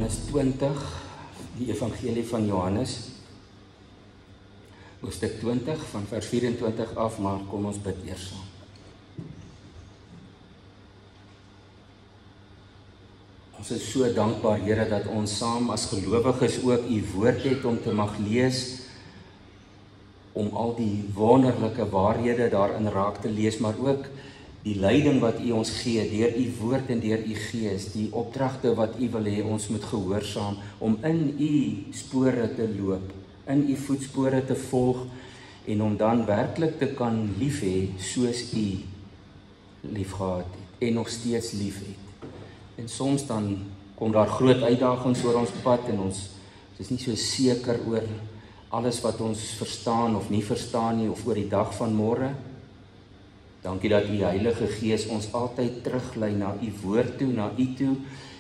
Johannes 20, die evangelie van Johannes, hoofstuk 20 van vers 24 af, maar kom ons bid eers saam. Ons is so dankbaar, Here, dat ons saam as gelowiges ook u woord het om te mag lees, om al die wonderlike waarhede daarin raak te lees, maar ook die leiding wat u ons gee, deur u woord en deur u gees, die opdragte wat u wil hê ons moet gehoorsaam, om in u spore te loop, in u voetspore te volg, en om dan werklik te kan lief hê, soos u liefgehad het, en nog steeds lief het. En soms dan kom daar groot uitdagings oor ons pad, en ons is nie so seker oor alles wat ons verstaan of nie verstaan nie, of oor die dag van môre. Dankie dat u Heilige Gees ons altyd teruglei na u woord toe, na u toe,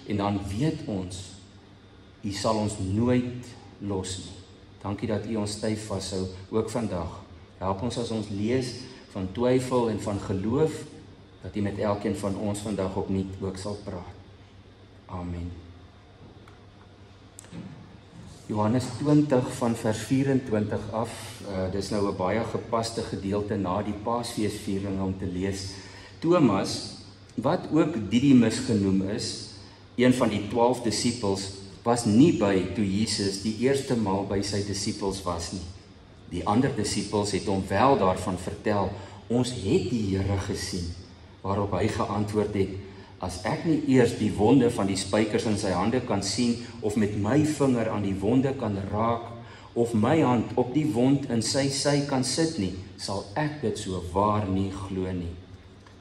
en dan weet ons, u sal ons nooit los nie. Dankie dat u ons styf vashou, ook vandag. Help ons as ons lees van twyfel en van geloof, dat u met elkeen van ons vandag opnuut ook sal praat. Amen. Johannes 20 van vers 24 af, dis nou 'n baie gepaste gedeelte na die Paasfeesviering om te lees. Thomas, wat ook Didimus genoem is, een van die 12 disippels, was nie by toe Jesus die eerste maal by sy disippels was nie. Die ander disippels het hom wel daarvan vertel, ons het die Here gesien, waarop hy geantwoord het, as ek nie eers die wonde van die spykers in sy hande kan sien, of met my vinger aan die wonde kan raak, of my hand op die wond in sy sy kan sit nie, sal ek dit so waar nie glo nie.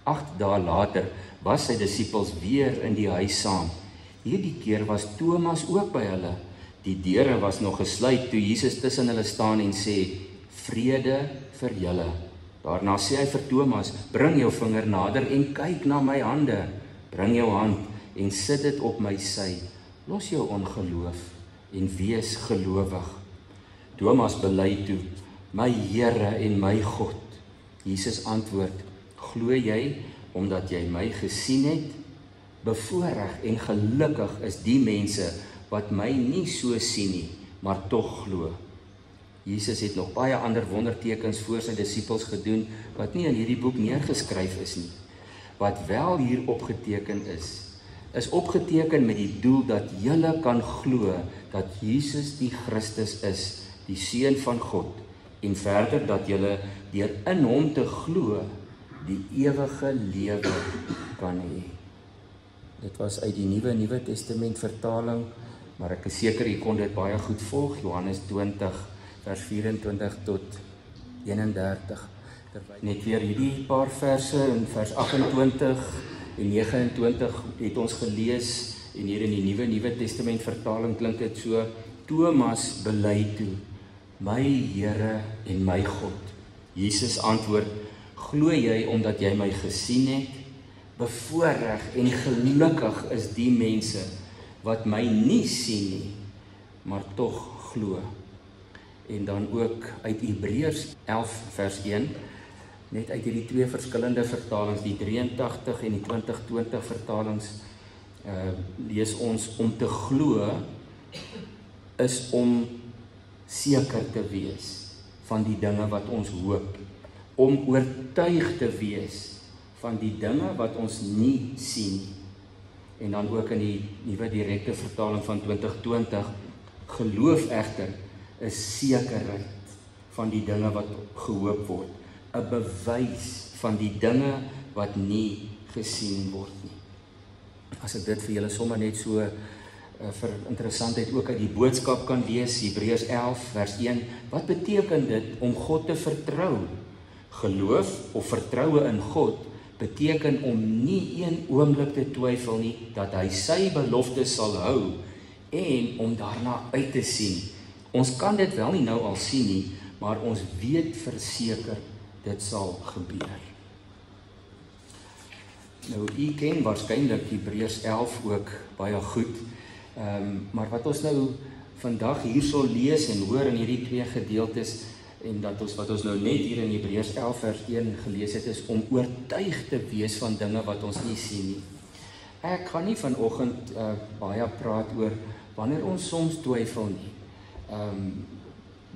8 dae later was sy disippels weer in die huis saam. Hierdie keer was Thomas ook by hulle. Die deure was nog gesluit toe Jesus tussen hulle staan en sê, vrede vir julle. Daarna sê hy vir Thomas, bring jou vinger nader en kyk na my hande. Bring jou hand en sit dit op my sy. Los jou ongeloof en wees gelowig. Thomas bely toe, my Here en my God. Jesus antwoord, glo jy omdat jy my gesien het? Bevoorreg en gelukkig is die mense wat my nie so sien nie, maar tog glo. Jesus het nog baie ander wondertekens voor sy disippels gedoen, wat nie in hierdie boek neergeskryf is nie. Wat wel hier opgeteken is opgeteken met die doel dat julle kan glo dat Jesus die Christus is, die Seun van God, en verder dat julle deur in hom te glo die ewige lewe kan hê. Dit was uit die Nuwe Testament vertaling, maar ek is seker u kon dit baie goed volg, Johannes 20 vers 24 tot 31. Net weer hierdie paar verse in vers 28 en 29 het ons gelees, en hier in die Nuwe Testament vertaling klink dit so, Thomas bely toe, my Here en my God. Jesus antwoord, glo jy omdat jy my gesien het? Bevoorreg en gelukkig is die mense wat my nie sien nie, maar tog glo. En dan ook uit Hebreërs 11 vers 1, net uit hierdie 2 verskillende vertalings, die 83 en die 2020 vertalings, lees ons, om te glo is om seker te wees van die dinge wat ons hoop, om oortuig te wees van die dinge wat ons nie sien nie. En dan ook in die nuwe direkte vertaling van 2020, geloof egter is sekerheid van die dinge wat gehoop word, 'n bewys van die dinge wat nie gesien word nie. As ek dit vir julle sommer net so vir interessantheid ook uit die boodskap kan lees, Hebreërs 11 vers 1, wat beteken dit om God te vertrou? Geloof of vertroue in God beteken om nie een oomblik te twyfel nie, dat hy sy belofte sal hou, en om daarna uit te sien. Ons kan dit wel nie nou al sien nie, maar ons weet verseker, dit sal gebeur. Nou, u ken waarskynlik Hebreërs 11 ook baie goed, maar wat ons nou vandag hier sal lees en hoor in hierdie 2 gedeeltes, en wat ons nou net hier in Hebreërs 11 vers 1 gelees het, is om oortuig te wees van dinge wat ons nie sien nie. Ek gaan nie vanoggend baie praat oor wanneer ons soms twyfel nie.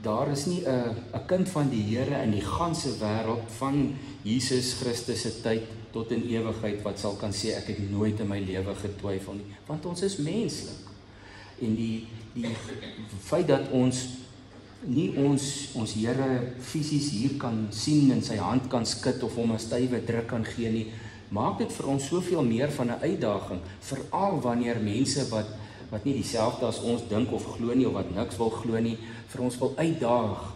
Daar is nie 'n kind van die Here in die ganse wêreld van Jesus Christus se tyd tot in ewigheid wat sal kan sê ek het nooit in my lewe getwyfel nie, want ons is menslik. En die feit dat ons nie ons Here fisies hier kan sien en sy hand kan skud of hom 'n stywe druk kan gee nie, maak dit vir ons soveel meer van 'n uitdaging, veral wanneer mense wat nie dieselfde as ons dink of glo nie, of wat niks wil glo nie, vir ons wil uitdaag,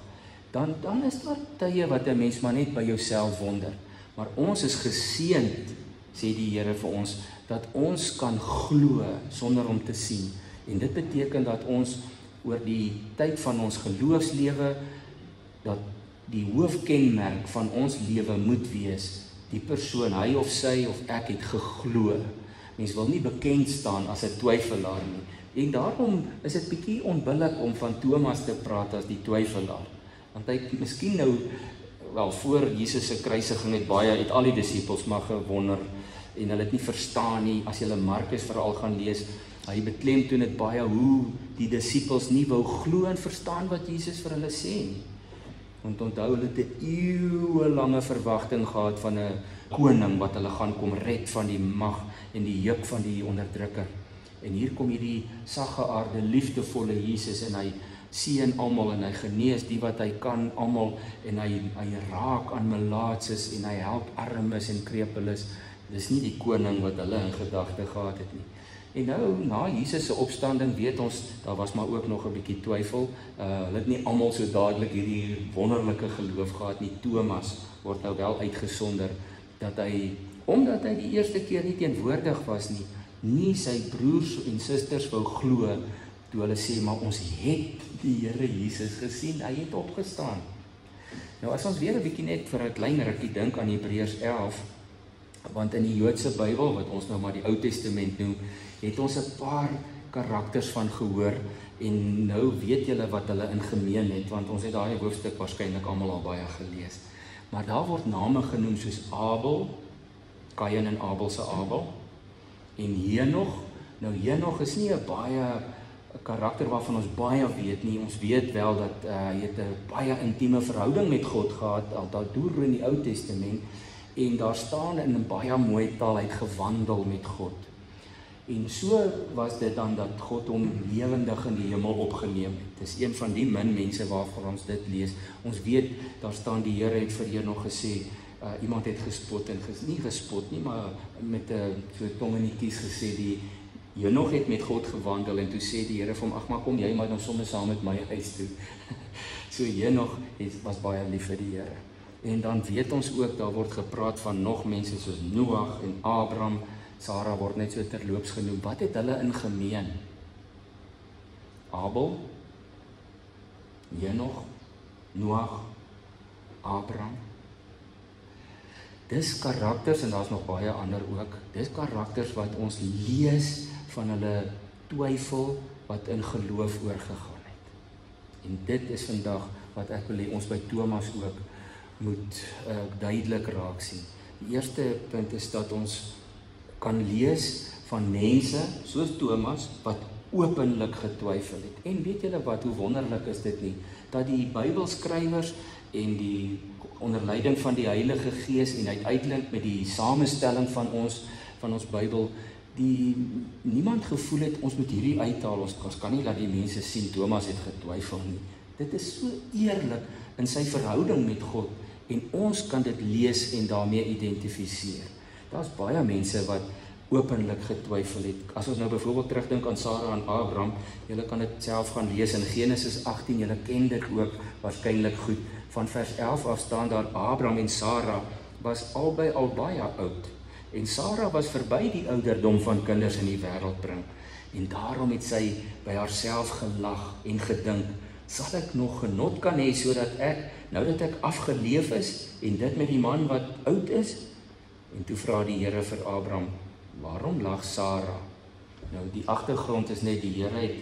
dan is daar tye wat 'n mens maar net by jouself wonder. Maar ons is geseënd, sê die Here vir ons, dat ons kan glo sonder om te sien. En dit beteken dat ons oor die tyd van ons geloofslewe, dat die hoofkenmerk van ons lewe moet wees, die persoon, hy of sy of ek het geglo. Mens wil nie bekend staan as 'n twyfelaar nie. En daarom is dit bietjie onbillik om van Thomas te praat as die twyfelaar. Want hy het miskien nou, wel voor Jesus se kruisiging het al die disippels maar gewonder en hulle het nie verstaan nie. As jy Markus veral gaan lees, hy beklemtoon dit baie hoe die disippels nie wou glo en verstaan wat Jesus vir hulle sê nie. Want onthou, hulle het 'n eeuwelange verwagting gehad van 'n koning wat hulle gaan kom red van die mag en die juk van die onderdrukker. En hier kom hierdie saggeaarde, liefdevolle Jesus en hy seën almal en hy genees die wat hy kan almal en hy raak aan melaatses en hy help armes en krepeles. Dis nie die koning wat hulle in gedagte gehad het nie. En nou, na Jesus se opstanding weet ons, daar was maar ook nog 'n bietjie twyfel. Hulle het nie almal so dadelik hierdie wonderlike geloof gehad nie. Thomas word nou wel uitgesonder dat hy, omdat hy die eerste keer nie teenwoordig was nie sy broers en susters wou glo toe hulle sê, maar ons het die Here Jesus gesien, hy het opgestaan. Nou as ons weer 'n bietjie net vir 'n klein rukkie dink aan Hebreërs 11, want in die Joodse Bybel, wat ons nou maar die Ou Testament noem, het ons 'n paar karakters van gehoor, en nou weet julle wat hulle in gemeen het, want ons het daai hoofstuk waarskynlik almal al baie gelees. Maar daar word name genoem soos Abel, Kain en Abel se Abel, en Henog. Nou Henog is nie 'n karakter waarvan ons baie weet nie. Ons weet wel dat hy het 'n baie intieme verhouding met God gehad, al daartoe in die Ou Testament, en daar staan in 'n baie mooi taal, hy het gewandel met God. En so was dit dan dat God hom lewendig in die hemel opgeneem het. Dis een van die min mense waarvan ons dit lees. Ons weet, daar staan die Here het vir Henog gesê, iemand het gespot en nie gespot nie, maar met 'n so tong in die kies gesê, die Henog het met God gewandel, en toe sê die Here vir hom, ag maar kom jy maar dan sommer saam met my huis toe. So Henog was baie lief vir die Here. En dan weet ons ook, daar word gepraat van nog mense soos Noag en Abraham, Sara word net so terloops genoem. Wat het hulle in gemeen? Abel, Henog, Noag, Abraham. Dis karakters, en daar's nog baie ander ook, dis karakters wat ons lees van hulle twyfel wat in geloof oorgegaan het. En dit is vandag wat ek wil hê ons by Thomas ook moet duidelik raak sien. Die eerste punt is dat ons kan lees van mense soos Thomas wat openlik getwyfel het. En weet julle wat, hoe wonderlik is dit nie, dat die Bybelskrywers en die onder leiding van die Heilige Gees en uiteindelik met die samestelling van ons Bybel, niemand gevoel het, ons moet hierdie uithaal, ons kan nie laat die mense sien, Thomas het getwyfel nie. Dit is so eerlik in sy verhouding met God, en ons kan dit lees en daarmee identifiseer. Daar's baie mense wat openlik getwyfel het. As ons nou byvoorbeeld terugdink aan Sara en Abraham, julle kan dit self gaan lees in Genesis 18, julle ken dit ook waarskynlik goed. Van vers 11 af staan daar, Abraham en Sara was albei al baie oud, en Sara was verby die ouderdom van kinders in die wêreld bring, en daarom het sy by haarself gelag en gedink, sal ek nog genot kan hê, sodat ek, nou dat ek afgeleef is, en dit met die man wat oud is? En toe vra die Here vir Abraham, waarom lag Sara? Nou die agtergrond is net, die Here het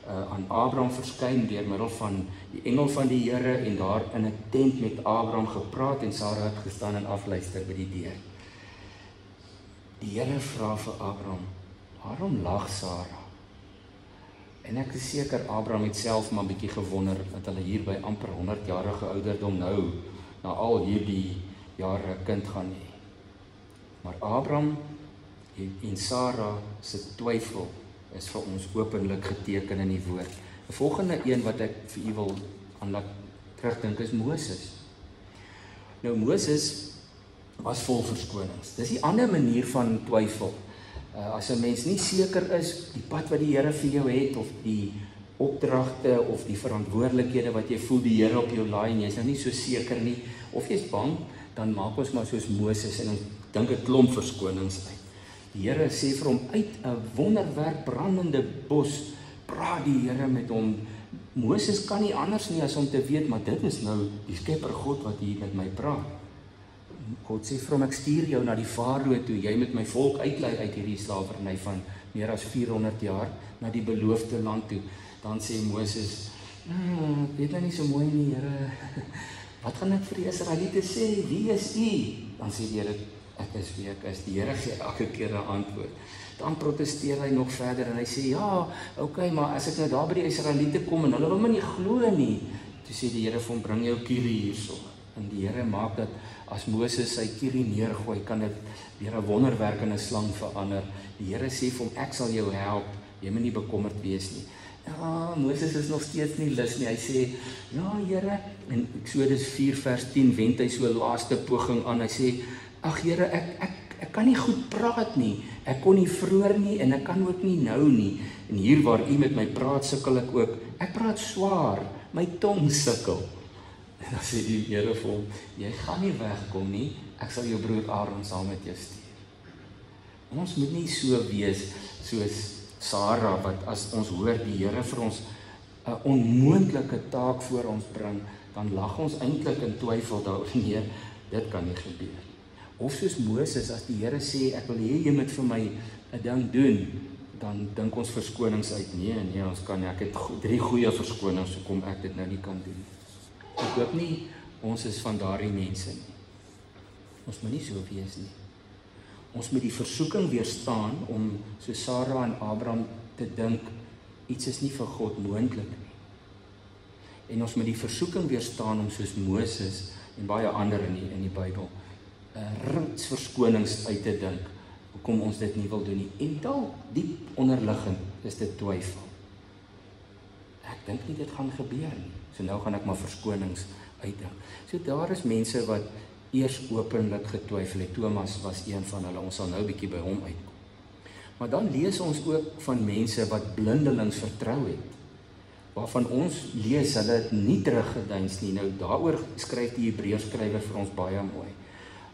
aan Abraham verskyn deur middel van die engel van die Here, en daar in 'n tent met Abraham gepraat, en Sara het gestaan en afluister by die deur. Die Here vra vir Abraham, waarom lag Sara? En ek is seker Abraham het self maar 'n bietjie gewonder dat hulle hier by amper 100-jarige ouderdom nou na al hierdie jare 'n kind gaan hê. Maar Abraham en Sarah se twyfel is vir ons openlik geteken in die woord. Die volgende een wat ek vir u wil aan laat terugdink is Moses. Nou Moses was vol verskonings. Dis die ander manier van twyfel. As 'n mens nie seker is die pad wat die Here vir jou het of die opdragte of die verantwoordelikhede wat jy voel die Here op jou laai en jy's nou nie so seker nie of jy's bang, dan maak ons maar soos Moses en ons dink 'n klomp verskonings uit. Die Here sê vir hom uit 'n wonderwerk brandende bos praat die Here met hom. Moses kan nie anders nie as om te weet, maar dit is nou die Skepper God wat hier met my praat. God sê vir hom, ek stuur jou na die Farao toe, jy met my volk uitlei uit hierdie slawerny van meer as 400 jaar na die beloofde land toe. Dan sê Moses, ek weet nou nie so mooi nie, Here, wat gaan ek vir die Israeliete sê, wie is u? Dan sê die Here, ek is wie ek is. Die Here gee elke keer 'n antwoord. Dan protesteer hy nog verder en hy sê, ja, okay, maar as ek nou daar by die Israeliete kom en hulle wil my nie glo nie, toe sê die Here vir hom, bring jou kierie hierso. En die Here maak dat as Moses sy kierie neergooi, kan dit deur 'n wonderwerk in 'n slang verander. Die Here sê vir hom, ek sal jou help, jy moet nie bekommerd wees nie. Ja, Moses is nog steeds nie lus nie. Hy sê, ja Here, en Eksodus 4 vers 10 wend hy so 'n laaste poging aan. Hy sê, ag Here, ek kan nie goed praat nie. Ek kon nie vroeër nie en ek kan ook nie nou nie. En hier waar u met my praat, sukkel ek ook. Ek praat swaar, my tong sukkel. En dan sê die Here vir hom, jy gaan nie wegkom nie, ek sal jou broer Aaron saam met jou stuur. Ons moet nie so wees soos Sarah, wat as ons hoor die Here vir ons 'n onmoontlike taak voor ons bring, dan lag ons eintlik in twyfel daaroor, nee, dit kan nie gebeur. Of soos Moses, as die Here sê, ek wil hê jy moet vir my 'n ding doen, dan dink ons verskonings uit, nee, ons kan nie, ek het 3 goeie verskonings, hoekom ek dit nou nie kan doen. Ek hoop nie, ons is van daardie mense nie. Ons moet nie so wees nie. Ons moet die versoeking weerstaan om so Sarah en Abraham te dink, iets is nie vir God moontlik nie. En ons moet die versoeking weerstaan om soos Moses en baie ander in die Bybel, rits verskonings uit te dink, hoekom ons dit nie wil doen nie. En dalk diep onderliggend is dit twyfel. Ek dink nie dit gaan gebeur nie. So nou gaan ek maar verskonings uitdink. So daar is mense wat eers openlik getwyfel het. Thomas was een van hulle. Ons sal nou 'n bietjie by hom uitkom. Maar dan lees ons ook van mense wat blindelings vertrou het, waarvan ons lees hulle het nie teruggedeins nie. Nou daaroor skryf die Hebreërskrywer vir ons baie mooi.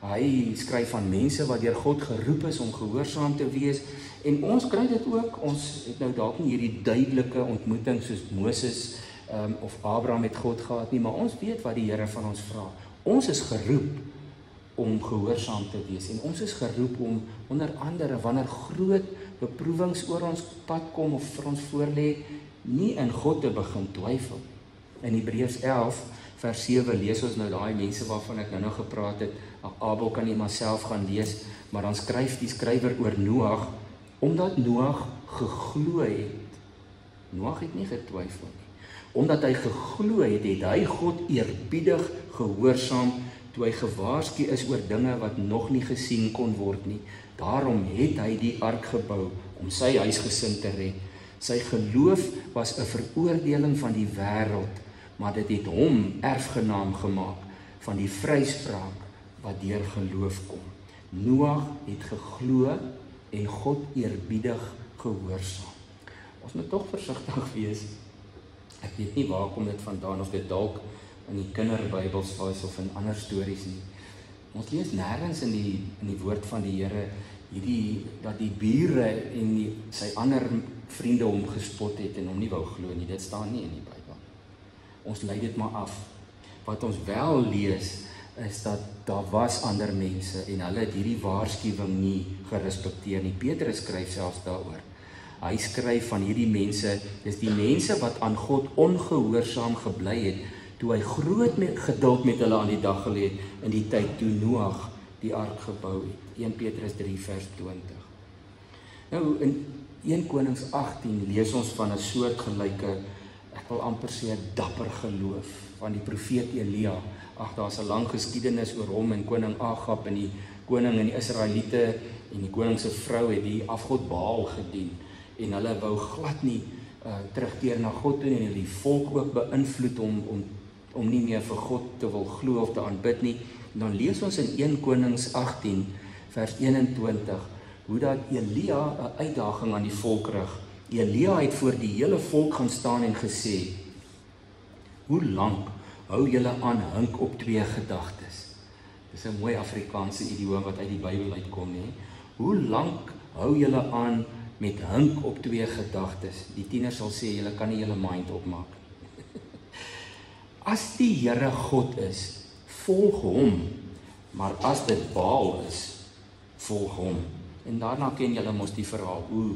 Hy skryf van mense wat deur God geroep is om gehoorsaam te wees, en ons kry dit ook. Ons het nou dalk nie hierdie duidelike ontmoeting soos Moses of Abraham met God gehad nie, maar ons weet wat die Here van ons vra. Ons is geroep om gehoorsaam te wees, en ons is geroep om onder andere wanneer groot beproewings oor ons pad kom of vir ons voorlê, nie in God te begin twyfel. In Hebreërs 11 vers 7 lees ons nou daai mense waarvan ek nou gepraat het. Abel kan nie maar self gaan lees, maar dan skryf die skrywer oor Noag, omdat Noag geglo het. Noag het nie getwyfel nie. Omdat hy geglo het, het hy God eerbiedig gehoorsaam toe hy gewaarsku is oor dinge wat nog nie gesien kon word nie. Daarom het hy die ark gebou om sy huisgesin te red. Sy geloof was 'n veroordeling van die wêreld, maar dit het hom erfgenaam gemaak van die vryspraak wat deur geloof kom. Noag het geglo en God eerbiedig gehoorsaam. Ons moet tog versigtig wees. Ek weet nie waar kom dit vandaan, of dit dalk in die kinderbybels was of in ander stories nie. Ons lees nêrens in die woord van die Here hierdie dat die bure en sy ander vriende hom gespot het en hom nie wou glo nie. Dit staan nie in die Bybel. Ons lei dit maar af. Wat ons wel lees is dat daar was ander mense en hulle het hierdie waarskuwing nie gerespekteer nie. Petrus skryf selfs daaroor. Hy skryf van hierdie mense, dis die mense wat aan God ongehoorsaam gebly het, toe hy groot geduld met hulle aan die dag gelê het, in die tyd toe Noag die ark gebou het. 1 Petrus 3 vers 20. Nou, 1 Konings 18 lees ons van 'n soortgelyke, ek wil amper sê 'n dapper geloof van die profeet Elia. Ag, daar's 'n lang geskiedenis oor hom en koning Agab en die koning en die Israeliete en die koning se vrou het die afgod Baal gedien en hulle wou glad nie terugkeer na God toe en hulle die volk ook beïnvloed om nie meer vir God te wil glo of te aanbid nie. En dan lees ons in 1 Konings 18 vers 21 hoe dat Elia 'n uitdaging aan die volk rig. Elia het voor die hele volk gaan staan en gesê: "Hoe lank hou julle aan hink op twee gedagtes?" Dis 'n mooi Afrikaanse idioom wat uit die Bybel uitkom, hè. Hoe lank hou julle aan met hink op twee gedagtes? Die tieners sal sê julle kan nie julle mind opmaak. As die Here God is, volg hom, maar as dit Baal is, volg hom. En daarna ken julle mos die verhaal hoe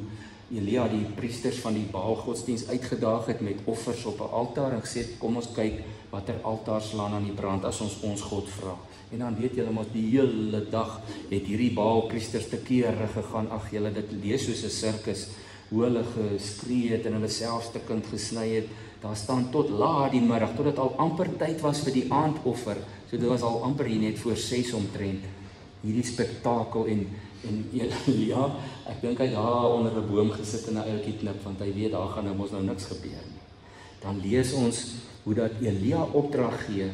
Elia die priesters van die Baal godsdienst uitgedaag het met offers op 'n altaar en gesê, kom ons kyk watter altaars slaan aan die brand as ons God vra. En dan weet julle mos die hele dag het hierdie Baal priesters te kere gegaan. Ag julle, dit lees soos 'n sirkus, hoe hulle geskree het en hulle self stukkend gesny het. Daar staan tot laat die middag, tot dit al amper tyd was vir die aandoffer. So dit was al amper hier net voor 6 omtrent. Hierdie spektakel en Elia, ek dink hy daar onder 'n boom gesit en 'n uiltjie knip, want hy weet daar gaan nou mos nou niks gebeur nie. Dan lees ons hoe dat Elia opdrag gee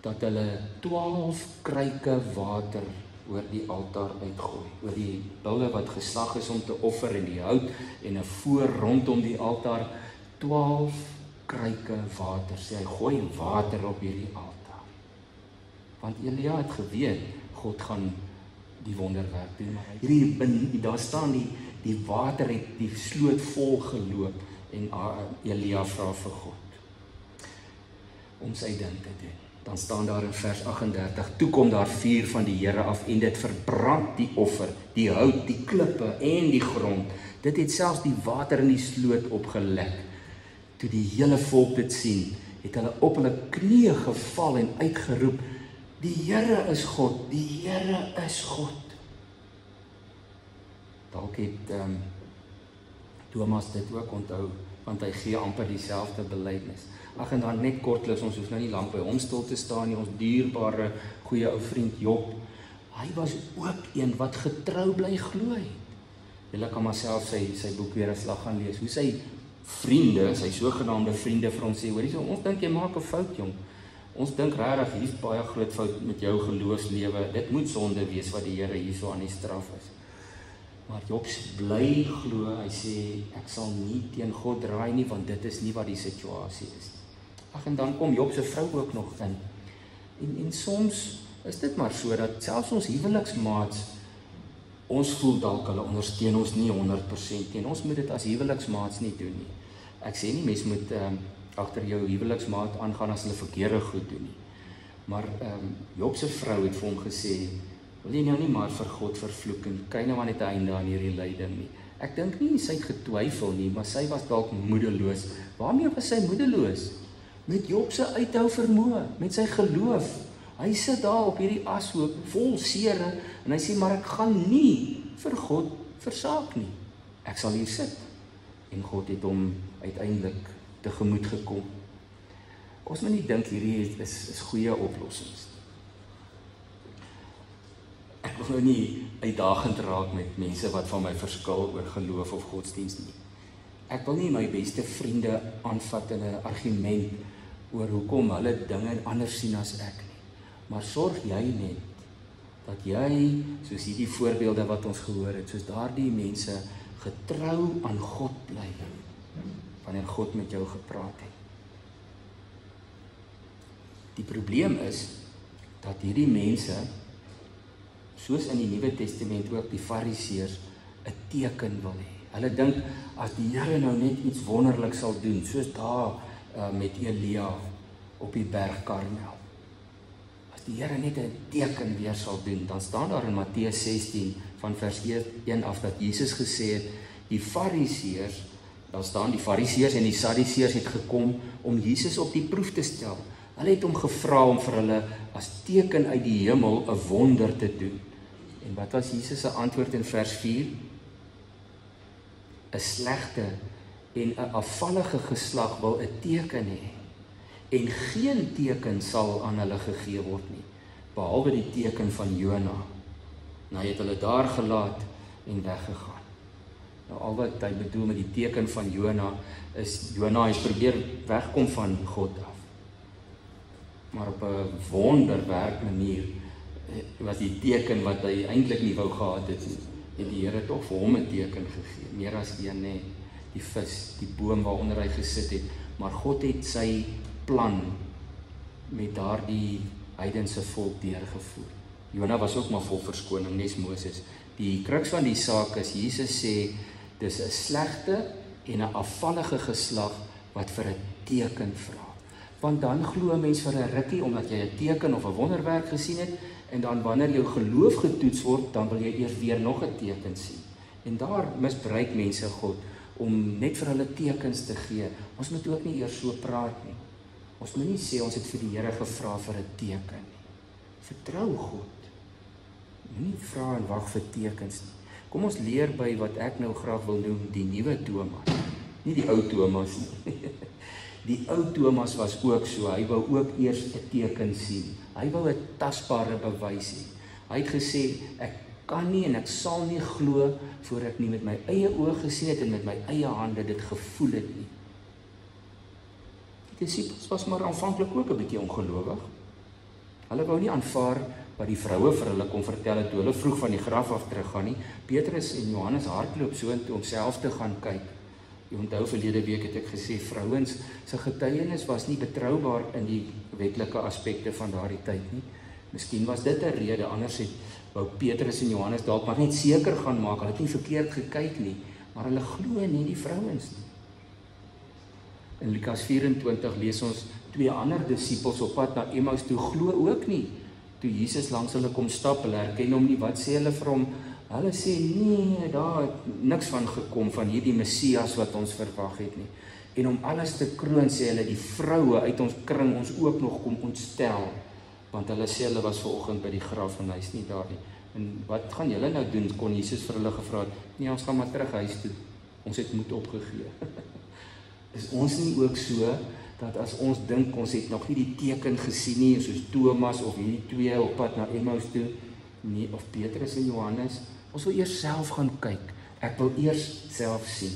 dat hulle 12 kruike water oor die altaar uitgooi, oor die bulle wat geslag is om te offer en die hout en 'n voor rondom die altaar 12 kruike water. Sê hy gooi water op hierdie altaar. Want Elia het geweet God gaan die wonderwerk doen. Hierdie daar staan die water het die sloot vol geloop en Elia vra vir God om sy ding te doen. Dan staan daar in vers 38, toe kom daar vuur van die Here af en dit verbrand die offer, die hout, die klippe en die grond. Dit het selfs die water in die sloot opgelek. Toe die hele volk dit sien, het hulle op hulle knieë geval en uitgeroep, die Here is God, die Here is God. Dalk het Thomas dit ook onthou, want hy gee amper dieselfde belydenis. Ag en dan net kortliks, ons hoef nou nie lank by hom stil te staan nie, ons dierbare goeie ou vriend Job. Hy was ook een wat getrou bly glo het. Julle kan maar self sy boek weer 'n slag gaan lees. Hoe sy vriende, sy sogenaamde vriende vir ons sê, hoorie, so ons dink jy maak 'n fout, jong. Ons dink regtig hier's baie groot fout met jou geloofslewe. Dit moet sonde wees wat die Here hierso aan die straf is. Maar Job bly glo, hy sê ek sal nie teen God draai nie, want dit is nie wat die situasie is. Ag en dan kom Job se vrou ook nog in. En soms is dit maar so dat selfs ons huweliksmaats, ons voel dalk hulle ondersteun ons nie 100% nie. Ons moet dit as huweliksmaats nie doen nie. Ek sê nie mens moet agter jou huweliksmaat aangaan as hulle verkeerde goed doen nie. Maar Job se vrou het vir hom gesê, wil jy nou nie maar vir God vervloek en kyk nou aan die einde aan hierdie lyding nie. Ek dink nie sy het getwyfel nie, maar sy was dalk moedeloos. Waarmee was sy moedeloos? Met Job se uithou vermoë, met sy geloof. Hy sit daar op hierdie ashoop, vol seere, en hy sê, maar ek gaan nie vir God versaak nie. Ek sal hier sit. En God het hom uiteindelik tegemoet gekom. Ons moet nie dink hierdie is goeie oplossings. Ek wil nou nie uitdagend raak met mense wat van my verskil oor geloof of godsdienst nie. Ek wil nie my beste vriende aanvat in 'n argument oor hoekom hulle dinge anders sien as ek nie. Maar sorg jy net dat jy, soos hierdie voorbeelde wat ons gehoor het, soos daardie mense getrou aan God bly, wanneer God met jou gepraat het. Die probleem is dat hierdie mense, soos in die Nuwe Testament ook die Fariseërs, 'n teken wil hê. Hulle dink as die Here nou net iets wonderliks sal doen, soos daar met Elia op die berg Karmel. As die Here net 'n teken weer sal doen, dan staan daar in Matteus 16 van vers 1 af dat Jesus gesê het, die Fariseërs, daar staan die Fariseërs en die Sadduseërs het gekom om Jesus op die proef te stel. Hulle het hom gevra om vir hulle as teken uit die hemel 'n wonder te doen. En wat was Jesus se antwoord in vers 4? 'n slegte en 'n afvallige geslag wil 'n teken hê. En geen teken sal aan hulle gegee word nie, behalwe die teken van Jona. Nou hy het hulle daar gelaat en weggegaan. Nou al wat hy bedoel met die teken van Jona is, Jona het probeer wegkom van God af. Maar op 'n wonderwerk manier was die teken wat hy eintlik nie wou gehad het die Here tog vir hom 'n teken gegee, meer as een, nê, die vis, die boom waaronder hy gesit het, maar God het sy plan met daardie heidense volk deurgevoer. Jona was ook maar vol verskoning, nes Moses. Die kruks van die saak is, Jesus sê, dis 'n slegte en 'n afvallige geslag wat vir 'n teken vra. Want dan glo 'n mens vir 'n rukkie, omdat jy 'n teken of 'n wonderwerk gesien het, en dan wanneer jou geloof getoets word, dan wil jy eers weer nog 'n teken sien. En daar misbruik mense God, om net vir hulle tekens te gee. Ons moet ook nie eers so praat nie. Ons moet nie sê ons het vir die Here gevra vir 'n teken nie. Vertrou God. Moenie vra en wag vir tekens nie. Kom ons leer by wat ek nou graag wil noem, die nuwe Thomas. Nie die ou Thomas nie. Die ou Thomas was ook so, hy wou ook eers 'n teken sien. Hy wou 'n tasbare bewys hê. Hy het gesê, ek kan nie en ek sal nie glo voor ek nie met my eie oë gesien het en met my eie hande dit gevoel het nie. Die disippels was maar aanvanklik ook 'n bietjie ongelowig. Hulle wou nie aanvaar wat die vroue vir hulle kon vertel het toe hulle vroeg van die graf af teruggaan nie. Petrus en Johannes hardloop so intoe om self te gaan kyk. Jy onthou verlede week het ek gesê, vrouens se getuienis was nie betroubaar in die wetlike aspekte van daardie tyd nie. Miskien was dit 'n rede, anders wou Petrus en Johannes dalk maar net seker gaan maak, hulle het nie verkeerd gekyk nie, maar hulle glo nie die vrouens nie. In Lukas 24 lees ons 2 ander disippels op pad na Emmaus toe glo ook nie. Toe Jesus langs hulle kom stap, hulle herken hom nie, wat sê hulle vir hom? Hulle sê, nee, daar het niks van gekom, van hierdie Messias wat ons verwag het nie. En om alles te kroon, sê hulle, die vroue uit ons kring ons ook nog kom ontstel, want hulle sê hulle was vanoggend by die graf en hy is nie daar nie. En wat gaan julle nou doen, kon Jesus vir hulle gevra het, nee, ons gaan maar terug huis toe, ons het moed opgegee. Is ons nie ook so, dat as ons dink, ons het nog nie die teken gesien nie, soos Thomas of hierdie 2 op pad na Emmaus toe, nee, of Petrus en Johannes, ons wil eers self gaan kyk, ek wil eers self sien.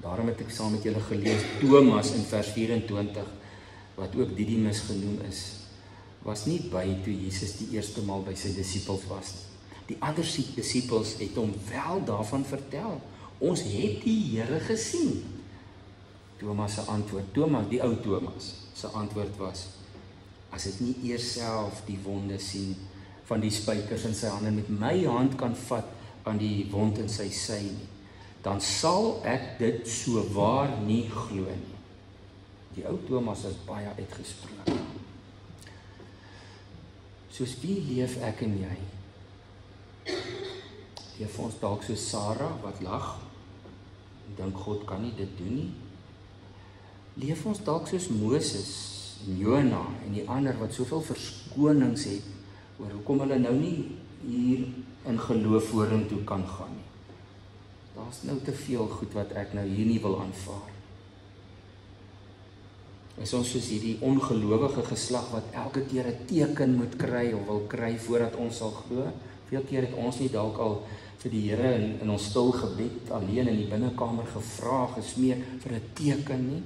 Daarom het ek saam met julle gelees, Thomas in vers 24, wat ook Didimus genoem is, was nie by toe Jesus die eerste maal by sy disippels was. Die ander disippels het hom wel daarvan vertel, ons het die Here gesien. Thomas se antwoord, die ou Thomas se antwoord was, as ek nie eers self die wonde sien van die spykers in sy hande, met my hand kan vat aan die wond in sy sy nie, dan sal ek dit so waar nie glo nie. Die ou Thomas is baie uitgesproke. Soos wie leef ek en jy? Leef ons dalk soos Sarah wat lag en dink God kan nie dit doen nie? Leef ons dalk soos Moses en Jona en die ander wat soveel verskonings het oor hoekom hulle nou nie hier in geloof vorentoe kan gaan nie? Daar's nou te veel goed wat ek nou hier nie wil aanvaar. Is ons soos hierdie ongelowige geslag wat elke keer 'n teken moet kry of wil kry voordat ons sal glo? Veel keer het ons nie dalk al vir die Here in ons stil gebed alleen in die binnekamer gevra, gesmeek vir 'n teken nie.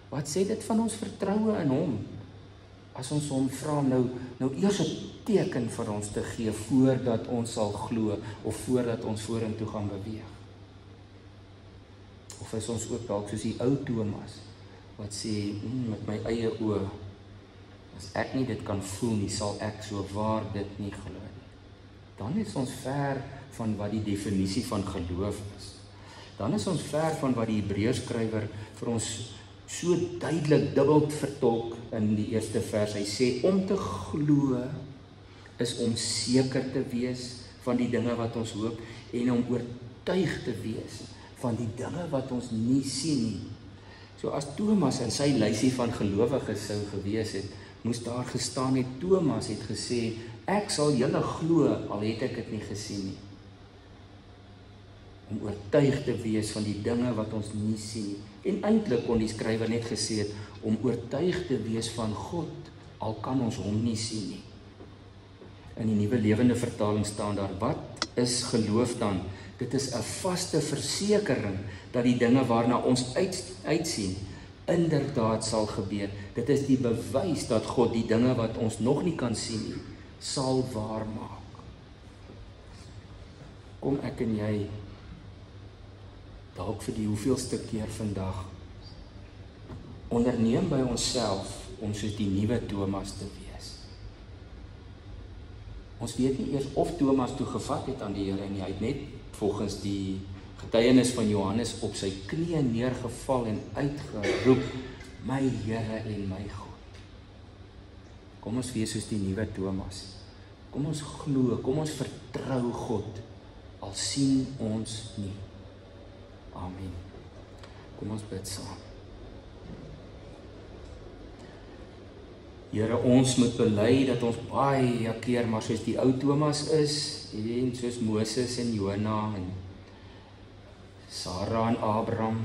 Wat sê dit van ons vertroue in hom? As ons hom vra nou eers 'n teken vir ons te gee voordat ons sal glo of voordat ons vorentoe gaan beweeg. Of is ons ook dalk soos die ou Thomas wat sê, met my eie oë, as ek nie dit kan voel nie, sal ek so waar dit nie glo nie. Dan is ons ver van wat die definisie van geloof is. Dan is ons ver van wat die Hebreërskrywer vir ons so duidelik dubbel vertolk in die eerste vers. Hy sê, om te glo is om seker te wees van die dinge wat ons hoop en om oortuig te wees van die dinge wat ons nie sien nie. So as Thomas in sy lysie van gelowiges sou gewees het, moes daar gestaan het, Thomas het gesê, ek sal julle glo, al het ek dit nie gesien nie. om oortuig te wees van die dinge wat ons nie sien nie. En eintlik kon die skrywer net gesê het, om oortuig te wees van God, al kan ons hom nie sien nie. In die Nuwe Lewende Vertaling staan daar, wat is geloof dan? Dit is 'n vaste versekering dat die dinge waarna ons uitsien, inderdaad sal gebeur. Dit is die bewys dat God die dinge wat ons nog nie kan sien nie, sal waarmaak. Kom ek en jy dalk vir die hoeveelste keer vandag onderneem by onsself om soos die nuwe Thomas te wees. Ons weet nie eers of Thomas toegevat het aan die Here nie. Hy het net volgens die getuienis van Johannes op sy knieë neergeval en uitgeroep, my Here en my God. Kom ons wees soos die nuwe Thomas. Kom ons glo, kom ons vertrou God, al sien ons nie. Amen. Kom ons bid saam. Here, ons moet bely dat ons baie keer maar soos die ou Thomas is, en soos Moses en Jona en Sarah en Abraham,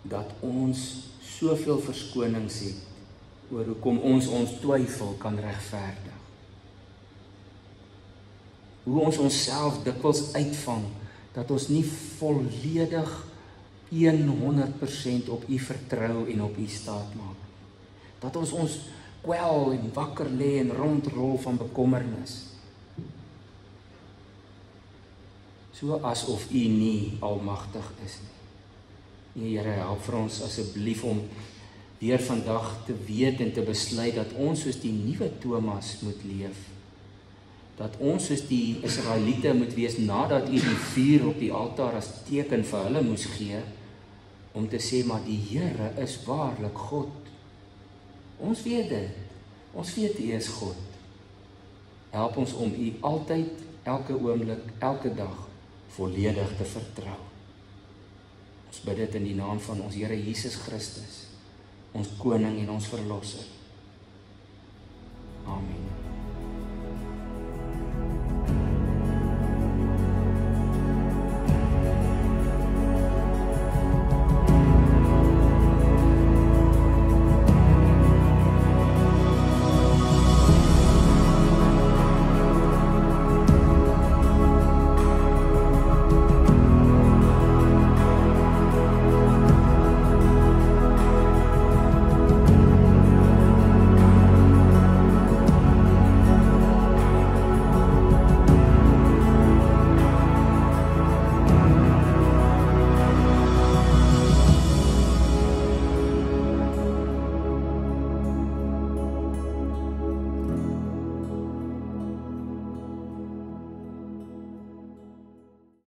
dat ons soveel verskonings het oor hoekom ons twyfel kan regverdig. Hoe ons onsself dikwels uitvang, dat ons nie volledig 100% op U vertrou en op U staat maak. Dat ons kwel en wakker lê en rondrol van bekommernis. So asof U nie almagtig is nie. Nee, Here, help vir ons asseblief om weer vandag te weet en te besluit dat ons soos die nuwe Thomas moet leef. Dat ons soos die Israeliete moet wees nadat U die vuur op die altaar as teken vir hulle moes gee, om te sê, maar die Here is waarlik God. Ons weet dit. Ons weet U is God. Help ons om U altyd, elke oomblik, elke dag volledig te vertrou. Ons bid dit in die naam van ons Here Jesus Christus, ons koning en ons verlosser.